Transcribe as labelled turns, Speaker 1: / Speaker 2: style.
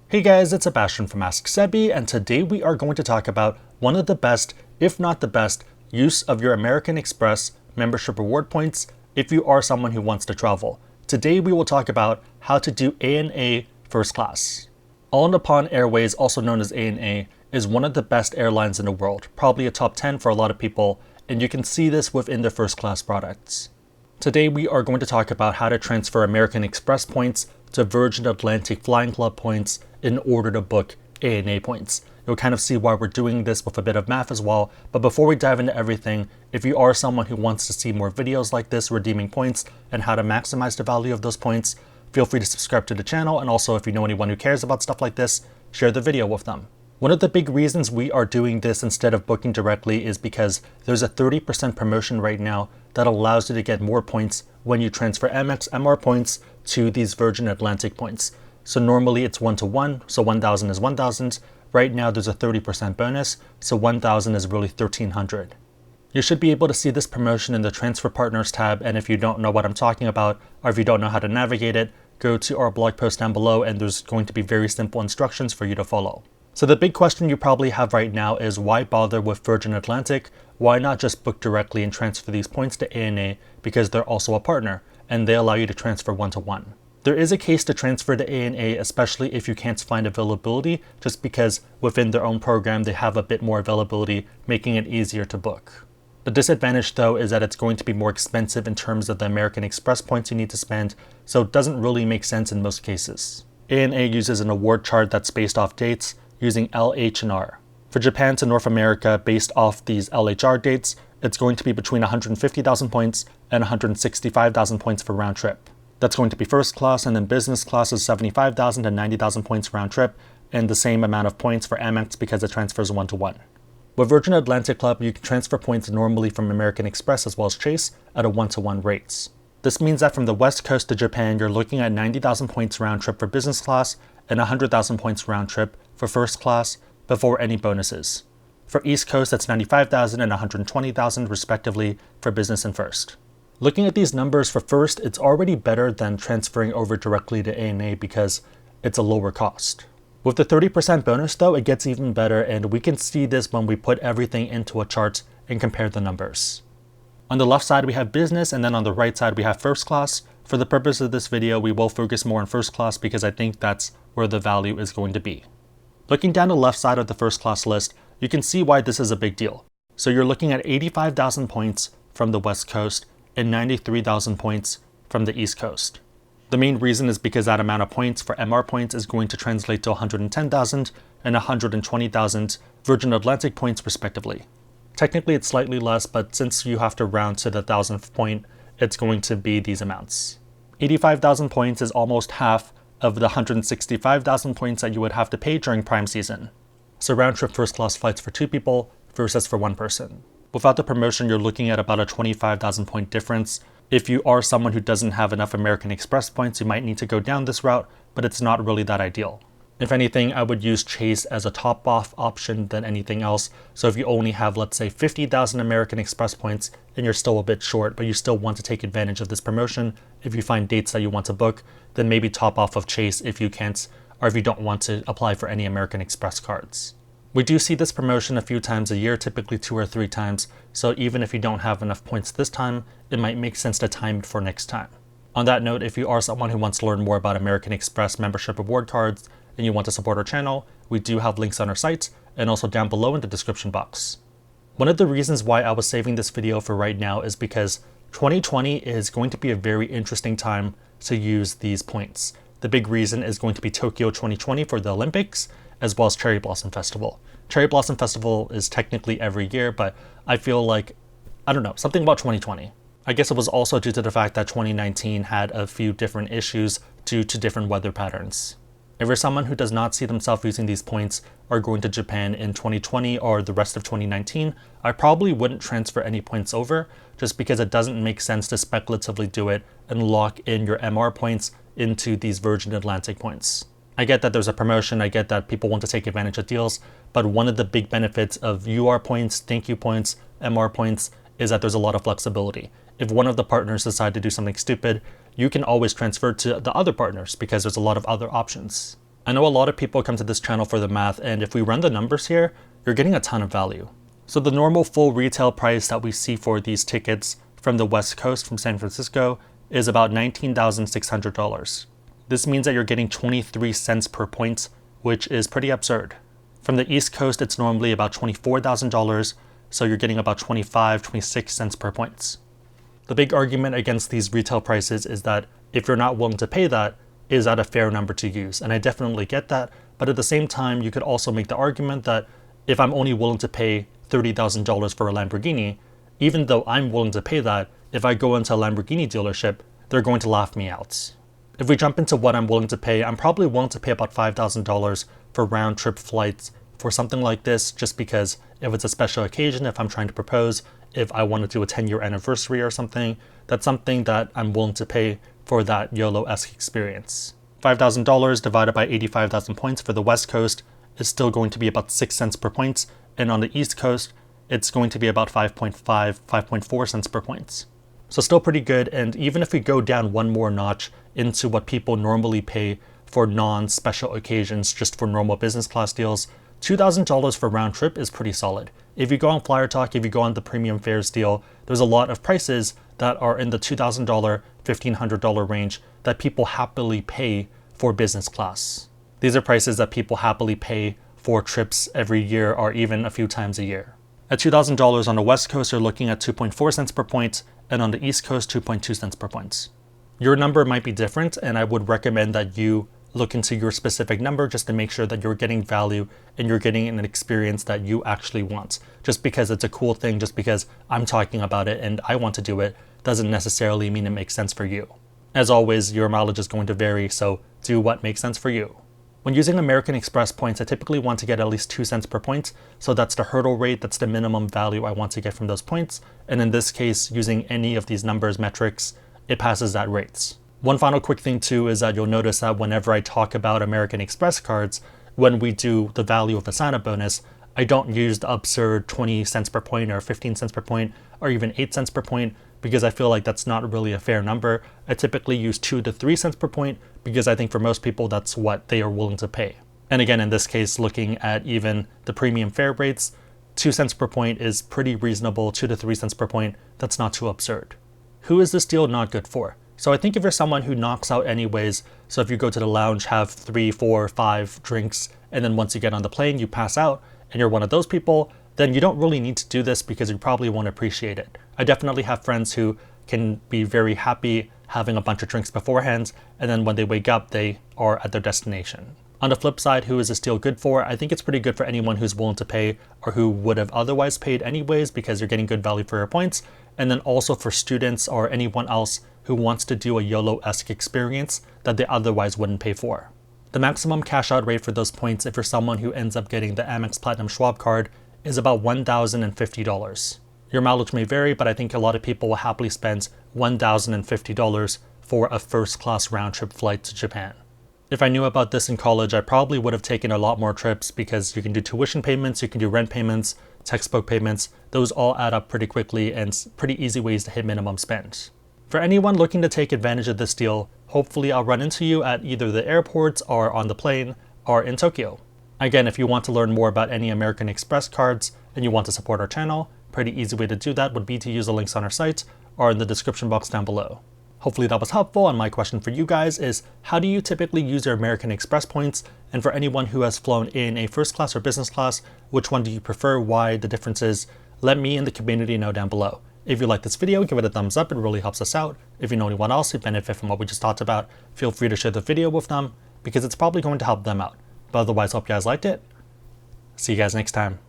Speaker 1: Hey guys, it's Sebastian from AskSebby, and today we are going to talk about one of the best, if not the best, use of your American Express membership reward points if you are someone who wants to travel. Today we will talk about how to do ANA first class. All Nippon Airways, also known as ANA, is one of the best airlines in the world, probably a top 10 for a lot of people, and you can see this within their first class products. Today we are going to talk about how to transfer American Express points to Virgin Atlantic Flying Club points in order to book ANA points. You'll kind of see why we're doing this with a bit of math as well, but before we dive into everything, if you are someone who wants to see more videos like this redeeming points and how to maximize the value of those points, feel free to subscribe to the channel, and also if you know anyone who cares about stuff like this, share the video with them. One of the big reasons we are doing this instead of booking directly is because there's a 30% promotion right now that allows you to get more points when you transfer Amex MR points to these Virgin Atlantic points. So normally it's 1-to-1, so 1,000 is 1,000. Right now there's a 30% bonus, so 1,000 is really 1,300. You should be able to see this promotion in the Transfer Partners tab, and if you don't know what I'm talking about, or if you don't know how to navigate it, go to our blog post down below and there's going to be very simple instructions for you to follow. So the big question you probably have right now is why bother with Virgin Atlantic? Why not just book directly and transfer these points to ANA because they're also a partner and they allow you to transfer 1-to-1. There is a case to transfer to ANA, especially if you can't find availability, just because within their own program they have a bit more availability, making it easier to book. The disadvantage though is that it's going to be more expensive in terms of the American Express points you need to spend, so it doesn't really make sense in most cases. ANA uses an award chart that's based off dates, using LH&R. For Japan to North America, based off these LHR dates, it's going to be between 150,000 points and 165,000 points for round trip. That's going to be first class, and then business class is 75,000 to 90,000 points round trip, and the same amount of points for Amex because it transfers 1-to-1. With Virgin Atlantic Club, you can transfer points normally from American Express as well as Chase at a 1-to-1 rates. This means that from the West Coast to Japan, you're looking at 90,000 points round trip for business class and 100,000 points round trip for first class before any bonuses. For East Coast, that's 95,000 and 120,000 respectively for business and first. Looking at these numbers for first, it's already better than transferring over directly to ANA because it's a lower cost. With the 30% bonus though, it gets even better, and we can see this when we put everything into a chart and compare the numbers. On the left side we have business, and then on the right side we have first class. For the purpose of this video, we will focus more on first class because I think that's where the value is going to be. Looking down the left side of the first class list, you can see why this is a big deal. So you're looking at 85,000 points from the West Coast and 93,000 points from the East Coast. The main reason is because that amount of points for MR points is going to translate to 110,000 and 120,000 Virgin Atlantic points respectively. Technically it's slightly less, but since you have to round to the 1,000th point, it's going to be these amounts. 85,000 points is almost half of the 165,000 points that you would have to pay during prime season. So round trip first class flights for 2 people versus for 1 person. Without the promotion, you're looking at about a 25,000 point difference. If you are someone who doesn't have enough American Express points, you might need to go down this route, but it's not really that ideal. If anything, I would use Chase as a top-off option than anything else. So if you only have, let's say, 50,000 American Express points and you're still a bit short, but you still want to take advantage of this promotion, if you find dates that you want to book, then maybe top off of Chase if you can't, or if you don't want to apply for any American Express cards. We do see this promotion a few times a year, typically 2 or 3 times, so even if you don't have enough points this time, it might make sense to time it for next time. On that note, if you are someone who wants to learn more about American Express membership reward cards and you want to support our channel, we do have links on our site and also down below in the description box. One of the reasons why I was saving this video for right now is because 2020 is going to be a very interesting time to use these points. The big reason is going to be Tokyo 2020 for the Olympics, as well as Cherry Blossom Festival. Cherry Blossom Festival is technically every year, but I feel like, I don't know, something about 2020. I guess it was also due to the fact that 2019 had a few different issues due to different weather patterns. If you're someone who does not see themselves using these points or going to Japan in 2020 or the rest of 2019, I probably wouldn't transfer any points over just because it doesn't make sense to speculatively do it and lock in your MR points into these Virgin Atlantic points. I get that there's a promotion, I get that people want to take advantage of deals, but one of the big benefits of UR points, thank you points, MR points is that there's a lot of flexibility. If one of the partners decide to do something stupid, you can always transfer to the other partners because there's a lot of other options. I know a lot of people come to this channel for the math, and if we run the numbers here, you're getting a ton of value. So the normal full retail price that we see for these tickets from the West Coast, from San Francisco, is about $19,600. This means that you're getting 23 cents per point, which is pretty absurd. From the East Coast, it's normally about $24,000, so you're getting about 25, 26 cents per point. The big argument against these retail prices is that if you're not willing to pay that, is that a fair number to use? And I definitely get that, but at the same time, you could also make the argument that if I'm only willing to pay $30,000 for a Lamborghini, even though I'm willing to pay that, if I go into a Lamborghini dealership, they're going to laugh me out. If we jump into what I'm willing to pay, I'm probably willing to pay about $5,000 for round-trip flights for something like this, just because if it's a special occasion, if I'm trying to propose, if I want to do a 10-year anniversary or something, that's something that I'm willing to pay for that YOLO-esque experience. $5,000 divided by 85,000 points for the West Coast is still going to be about 6 cents per point, and on the East Coast, it's going to be about 5.5, 5.4 cents per point. So still pretty good, and even if we go down one more notch into what people normally pay for non-special occasions, just for normal business class deals, $2,000 for round trip is pretty solid. If you go on Flyer Talk, if you go on the premium fares deal, there's a lot of prices that are in the $2,000, $1,500 range that people happily pay for business class. These are prices that people happily pay for trips every year or even a few times a year. At $2,000 on the West Coast, you're looking at 2.4 cents per point, and on the East Coast, 2.2 cents per point. Your number might be different, and I would recommend that you look into your specific number just to make sure that you're getting value and you're getting an experience that you actually want. Just because it's a cool thing, just because I'm talking about it and I want to do it, doesn't necessarily mean it makes sense for you. As always, your mileage is going to vary, so do what makes sense for you. When using American Express points, I typically want to get at least 2 cents per point, so that's the hurdle rate, that's the minimum value I want to get from those points, and in this case, using any of these numbers, metrics, it passes that rate. One final quick thing too is that you'll notice that whenever I talk about American Express cards, when we do the value of the sign-up bonus, I don't use the absurd 20 cents per point or 15 cents per point or even 8 cents per point, because I feel like that's not really a fair number. I typically use 2 to 3 cents per point because I think for most people that's what they are willing to pay. And again, in this case, looking at even the premium fare rates, 2 cents per point is pretty reasonable. 2 to 3 cents per point, that's not too absurd. Who is this deal not good for? So I think if you're someone who knocks out anyways, so if you go to the lounge, have 3, 4, 5 drinks, and then once you get on the plane, you pass out, and you're one of those people, then you don't really need to do this because you probably won't appreciate it. I definitely have friends who can be very happy having a bunch of drinks beforehand, and then when they wake up, they are at their destination. On the flip side, who is this deal good for? I think it's pretty good for anyone who's willing to pay or who would have otherwise paid anyways because you're getting good value for your points, and then also for students or anyone else who wants to do a YOLO-esque experience that they otherwise wouldn't pay for. The maximum cash out rate for those points, if you're someone who ends up getting the Amex Platinum Schwab card, is about $1,050. Your mileage may vary, but I think a lot of people will happily spend $1,050 for a first-class round-trip flight to Japan. If I knew about this in college, I probably would have taken a lot more trips because you can do tuition payments, you can do rent payments, textbook payments. Those all add up pretty quickly and pretty easy ways to hit minimum spend. For anyone looking to take advantage of this deal, hopefully I'll run into you at either the airport or on the plane or in Tokyo. Again, if you want to learn more about any American Express cards and you want to support our channel, pretty easy way to do that would be to use the links on our site or in the description box down below. Hopefully that was helpful, and my question for you guys is, how do you typically use your American Express points? And for anyone who has flown in a first class or business class, which one do you prefer, why, the differences? Let me in the community know down below. If you like this video, give it a thumbs up, it really helps us out. If you know anyone else who benefit from what we just talked about, feel free to share the video with them because it's probably going to help them out. But otherwise, hope you guys liked it. See you guys next time.